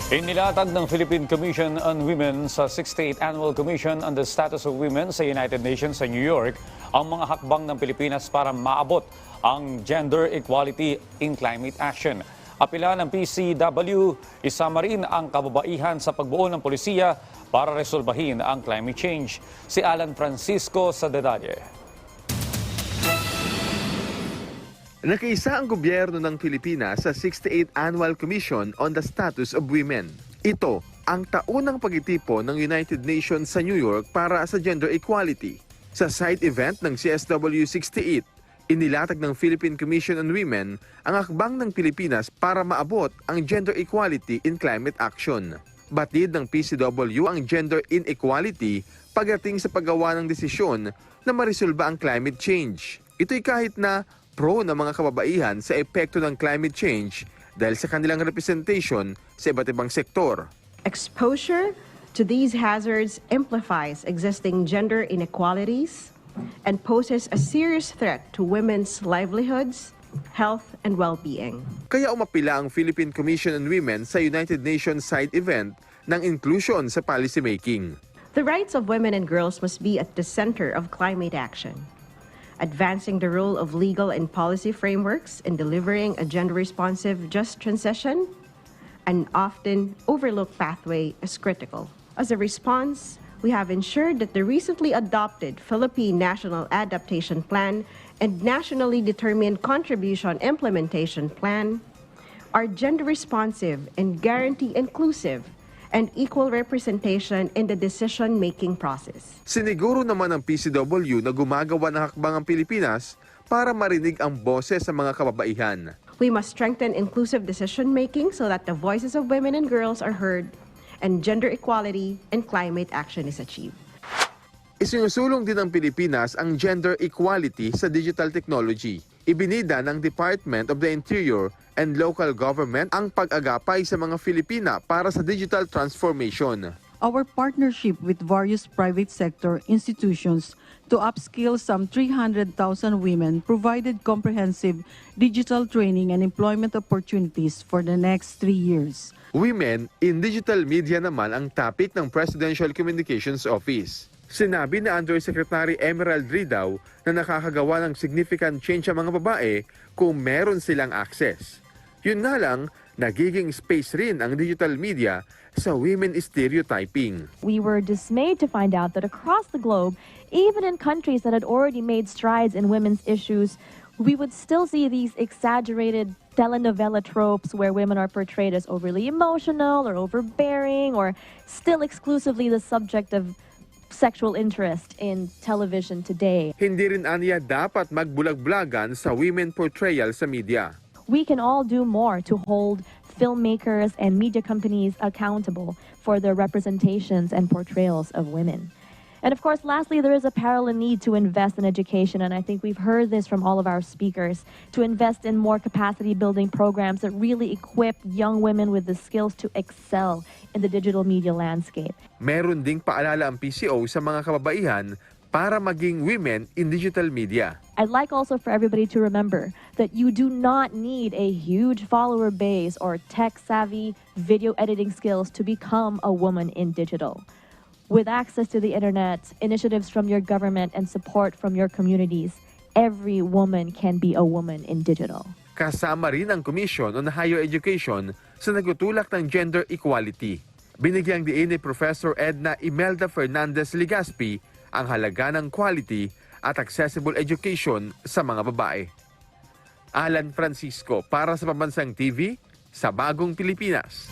Inilatag ng Philippine Commission on Women sa 68th Annual Commission on the Status of Women sa United Nations sa New York ang mga hakbang ng Pilipinas para maabot ang gender equality in climate action. Apila ng PCW, isama rin ang kababaihan sa pagbuo ng polisiya para resolbahin ang climate change. Si Alan Francisco sa detalye. Nakiisa ang gobyerno ng Pilipinas sa 68th Annual Commission on the Status of Women. Ito ang taunang pagtitipon ng United Nations sa New York para sa gender equality. Sa side event ng CSW68, inilatag ng Philippine Commission on Women ang hakbang ng Pilipinas para maabot ang gender equality in climate action. Batid ng PCW ang gender inequality pagdating sa paggawa ng desisyon na maresolba ang climate change. Ito'y kahit na pro ng mga kababaihan sa epekto ng climate change dahil sa kanilang representation sa iba't ibang sektor. Exposure to these hazards amplifies existing gender inequalities and poses a serious threat to women's livelihoods, health, and well-being. Kaya umapila ang Philippine Commission on Women sa United Nations side event ng inclusion sa policymaking. The rights of women and girls must be at the center of climate action. Advancing the role of legal and policy frameworks in delivering a gender-responsive, just transition, an often overlooked pathway, is critical. As a response, we have ensured that the recently adopted Philippine National Adaptation Plan and Nationally Determined Contribution Implementation Plan are gender-responsive and guarantee inclusive and equal representation in the decision-making process. Siniguro naman ng PCW na gumagawa ng hakbang ang Pilipinas para marinig ang boses sa mga kababaihan. We must strengthen inclusive decision-making so that the voices of women and girls are heard and gender equality and climate action is achieved. Isinusulong din ng Pilipinas ang gender equality sa digital technology. Ibinida ng Department of the Interior and Local Government ang pag-agapay sa mga Filipina para sa digital transformation. Our partnership with various private sector institutions to upskill some 300,000 women provided comprehensive digital training and employment opportunities for the next 3 years. Women in digital media naman ang topic ng Presidential Communications Office. Sinabi na Undersecretary Emerald Ridaw na nakakagawa ng significant change ang mga babae kung meron silang access. Yun na lang, nagiging space rin ang digital media sa women stereotyping. We were dismayed to find out that across the globe, even in countries that had already made strides in women's issues, we would still see these exaggerated telenovela tropes where women are portrayed as overly emotional or overbearing or still exclusively the subject of sexual interest in television today. Hindi rin aniya dapat magbulag-bulagan sa women portrayal sa media. We can all do more to hold filmmakers and media companies accountable for their representations and portrayals of women. And of course, lastly, there is a parallel need to invest in education, and I think we've heard this from all of our speakers, to invest in more capacity building programs that really equip young women with the skills to excel in the digital media landscape. Meron ding paalala ang PCO sa mga kababaihan para maging women in digital media. I'd like also for everybody to remember that you do not need a huge follower base or tech-savvy video editing skills to become a woman in digital. With access to the internet, initiatives from your government, and support from your communities, every woman can be a woman in digital. Kasama rin ang Commission on Higher Education sa nagtutulak ng gender equality. Binigyang diin ni Professor Edna Imelda Fernandez Ligaspi ang halaga ng quality at accessible education sa mga babae. Alan Francisco para sa Pambansang TV sa Bagong Pilipinas.